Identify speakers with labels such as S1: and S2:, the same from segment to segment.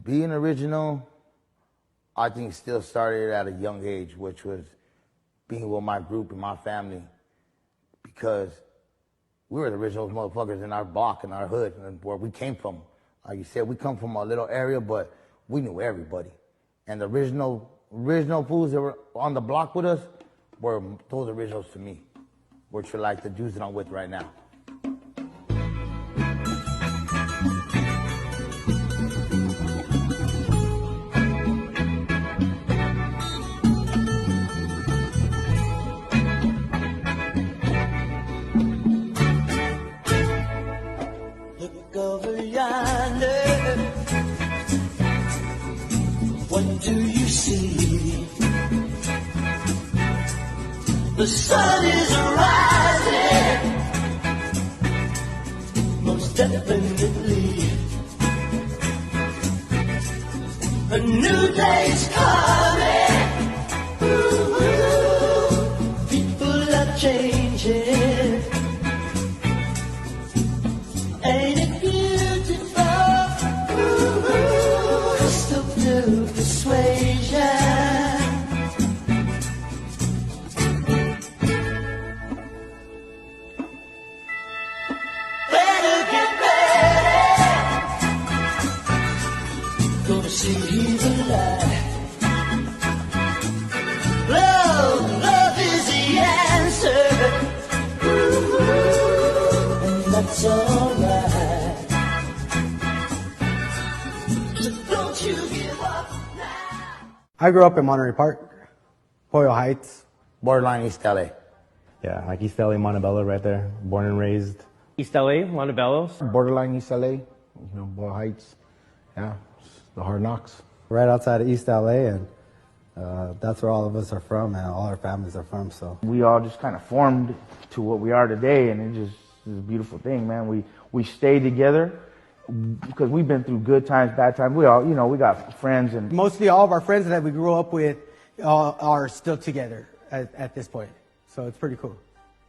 S1: Being original, I think still started at a young age, which was being with my group and my family, because we were the original motherfuckers in our block, in our hood, and where we came from. Like you said, we come from a little area, but we knew everybody. And the original fools that were on the block with us were those originals to me, which are like the dudes that I'm with right now.
S2: Look over yonder, what do you see? The sun is rising, most definitely. A new day's coming, ooh, people are changing. Ain't it beautiful? Ooh, crystal blue persuasion. Better get ready. Gonna see the light. Love is the answer. Ooh, and that's alright. So don't you give up now.
S3: I grew up in Monterey Park, Pollo Heights.
S1: Borderline East LA.
S4: Yeah, like East LA, Montebello right there. Born and raised.
S5: East LA, Montebello.
S6: Borderline East LA, Boyle Heights. Yeah, the Hard Knocks.
S3: Right outside of East LA, and that's where all of us are from, and all our families are from. So
S7: we all just kind of formed to what we are today, and it just is a beautiful thing, man. We stay together because we've been through good times, bad times. We all, we got friends, and
S3: mostly all of our friends that we grew up with are still together at this point. So it's pretty cool.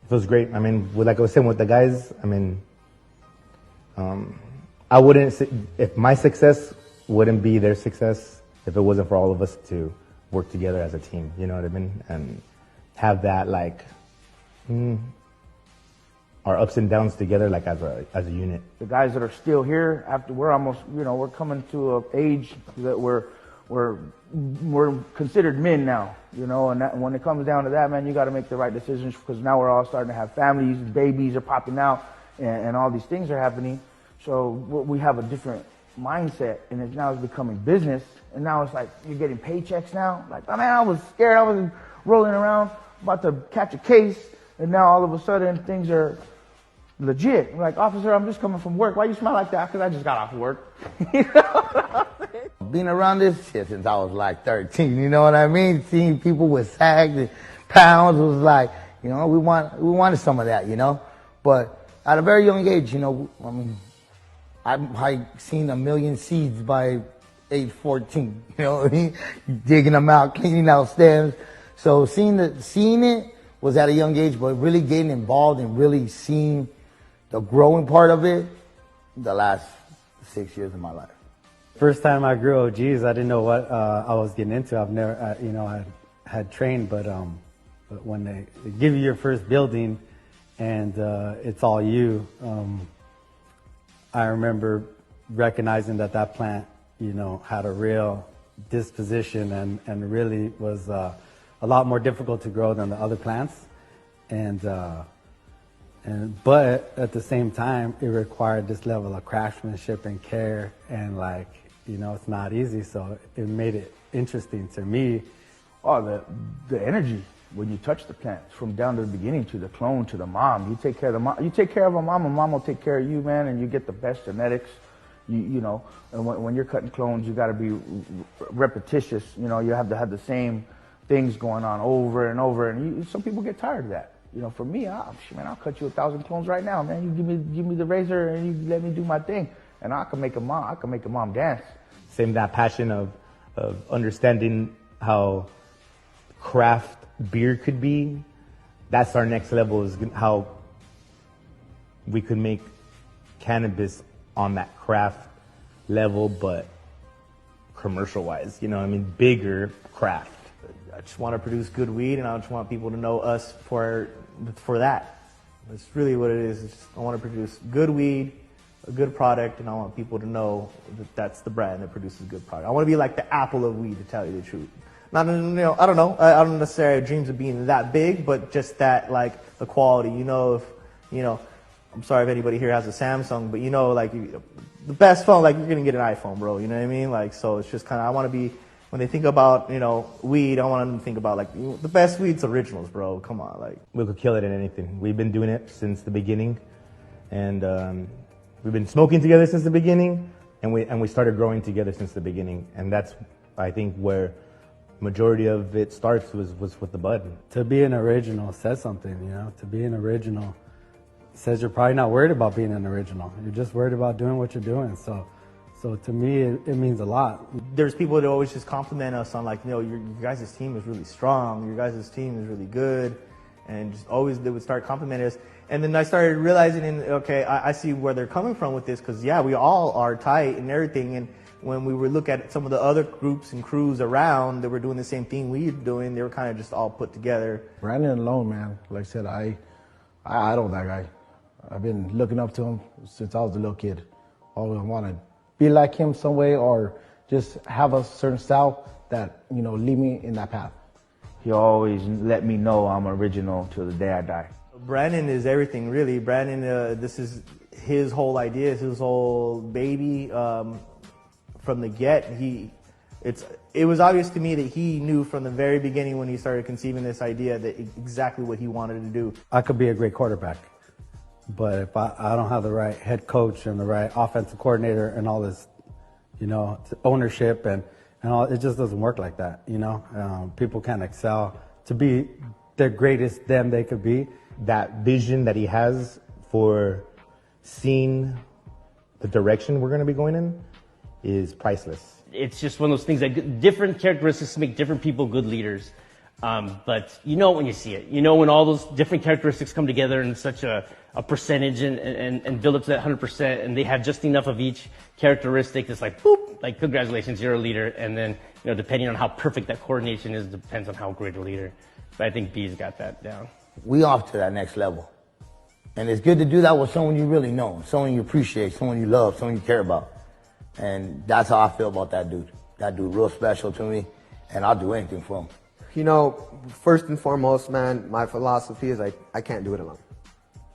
S4: It feels great. I mean, like I was saying with the guys, I mean, I wouldn't say, if my success wouldn't be their success if it wasn't for all of us to work together as a team, you know what I mean? And have that, like, our ups and downs together, like as a unit.
S7: the guys that are still here, after we're almost, we're coming to an age that we're considered men now, and that, when it comes down to that, man, you got to make the right decisions, because now we're all starting to have families, babies are popping out, and all these things are happening. So we have a different mindset, and now it's becoming business, and now it's like you're getting paychecks now. Like, I mean, I was scared, I was rolling around about to catch a case, and now all of a sudden things are legit. I'm like, officer, I'm just coming from work. Why you smell like that? Because I just got off work.
S1: Being around this shit since I was like 13, you know what I mean? Seeing people with sags and pounds was like, we wanted some of that, But at a very young age, I mean, I seen a million seeds by age 14, digging them out, cleaning out stems. So seeing it was at a young age, but really getting involved and really seeing the growing part of it the last 6 years of my life.
S3: first time I grew OGs, I didn't know what I was getting into. I've never, I had trained, but when they give you your first building and it's all you, I remember recognizing that plant, had a real disposition and really was a lot more difficult to grow than the other plants. But at the same time, it required this level of craftsmanship and care, and it's not easy. So it made it interesting to me.
S7: Oh, the energy when you touch the plant, from down to the beginning to the clone to the mom. You take care of the mom. You take care of a mom, and mom will take care of you, man. And you get the best genetics. And when you're cutting clones, you got to be repetitious. You have to have the same things going on over and over. And some people get tired of that. For me, I'll cut you 1,000 clones right now, man. You give me the razor and you let me do my thing, and I can make a mom dance.
S4: Same that passion of understanding how craft beer could be. That's our next level, is how we could make cannabis on that craft level, but commercial-wise. You know, I mean, bigger craft.
S8: I just want to produce good weed, and I just want people to know us for that. That's really what it is. It's just, I want to produce good weed, a good product, and I want people to know that that's the brand that produces good product. I want to be like the Apple of weed, to tell you the truth. Not, you know, I don't know. I don't necessarily have dreams of being that big, but just that, like, the quality. You know, if, you know, I'm sorry if anybody here has a Samsung, but you know, like, the best phone, like, you're going to get an iPhone, bro. You know what I mean? Like, so it's just kind of, I want to be, when they think about, you know, weed, I want them to think about, like, the best weed's originals, bro. Come on, like.
S4: We could kill it in anything. We've been doing it since the beginning, and we've been smoking together since the beginning, and we started growing together since the beginning, and that's, I think, where majority of it starts was with the bud.
S3: To be an original says something, you know. To be an original says you're probably not worried about being an original. You're just worried about doing what you're doing. So to me, it means a lot.
S8: There's people that always just compliment us on, like, you know, your guys' team is really strong, your guys' team is really good, and just always they would start complimenting us. And then I started realizing, okay, I see where they're coming from with this, because, yeah, we all are tight and everything, and when we would look at some of the other groups and crews around that were doing the same thing we were doing, they were kind of just all put together.
S6: Brandon alone, man. Like I said, I idol that guy. I've been looking up to him since I was a little kid. Always wanted to be like him some way, or just have a certain style that, you know, lead me in that path.
S7: He always let me know I'm original till the day I die.
S8: Brandon is everything, really. Brandon, this is his whole idea, his whole baby. From the get, it was obvious to me that he knew from the very beginning when he started conceiving this idea that exactly what he wanted to do.
S3: I could be a great quarterback, but if I don't have the right head coach and the right offensive coordinator and all this, you know, ownership and all, it just doesn't work like that, you know. People can't excel to be the greatest them they could be.
S4: That vision that he has for seeing the direction we're going to be going in is priceless.
S5: It's just one of those things that different characteristics make different people good leaders. But you know when you see it. You know when all those different characteristics come together in such a percentage and build up to that 100%, and they have just enough of each characteristic. It's like, boop, like, congratulations, you're a leader. And then, you know, depending on how perfect that coordination is, depends on how great a leader. But I think B's got that down.
S1: We off to that next level. And it's good to do that with someone you really know, someone you appreciate, someone you love, someone you care about. And that's how I feel about that dude. That dude real special to me, and I'll do anything for him.
S9: You know, first and foremost, man, my philosophy is I can't do it alone.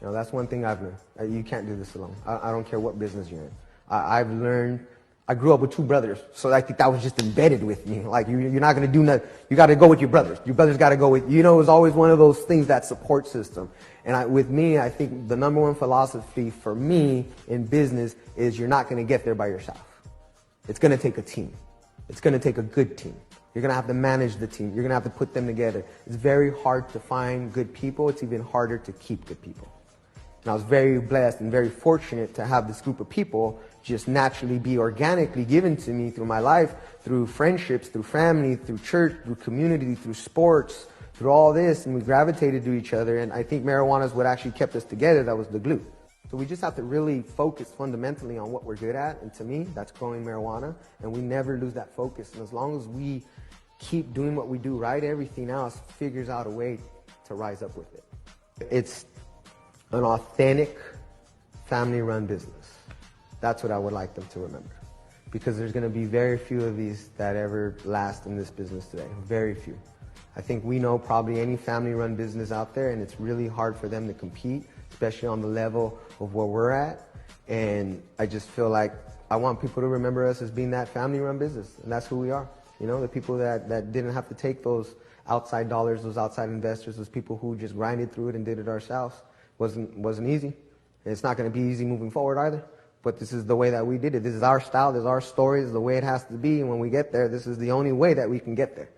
S9: You know, that's one thing I've learned. You can't do this alone. I don't care what business you're in. I've learned, I grew up with two brothers, so I think that was just embedded with me. Like, you're not going to do nothing. You got to go with your brothers. Your brothers got to go with, you know, it was always one of those things, that support system. And with me, I think the number one philosophy for me in business is you're not going to get there by yourself. It's going to take a team. It's going to take a good team. You're going to have to manage the team. You're going to have to put them together. It's very hard to find good people. It's even harder to keep good people. And I was very blessed and very fortunate to have this group of people just naturally be organically given to me through my life, through friendships, through family, through church, through community, through sports, through all this, and we gravitated to each other. And I think marijuana is what actually kept us together. That was the glue. So we just have to really focus fundamentally on what we're good at, and to me, that's growing marijuana, and we never lose that focus. And as long as we keep doing what we do right, everything else figures out a way to rise up with it. It's an authentic, family-run business. That's what I would like them to remember. Because there's going to be very few of these that ever last in this business today. Very few. I think we know probably any family-run business out there, and it's really hard for them to compete, especially on the level of where we're at. And I just feel like I want people to remember us as being that family-run business, and that's who we are. You know, the people that didn't have to take those outside dollars, those outside investors, those people who just grinded through it and did it ourselves. Wasn't easy. And it's not going to be easy moving forward either. But this is the way that we did it. This is our style, this is our story, this is the way it has to be. And when we get there, this is the only way that we can get there.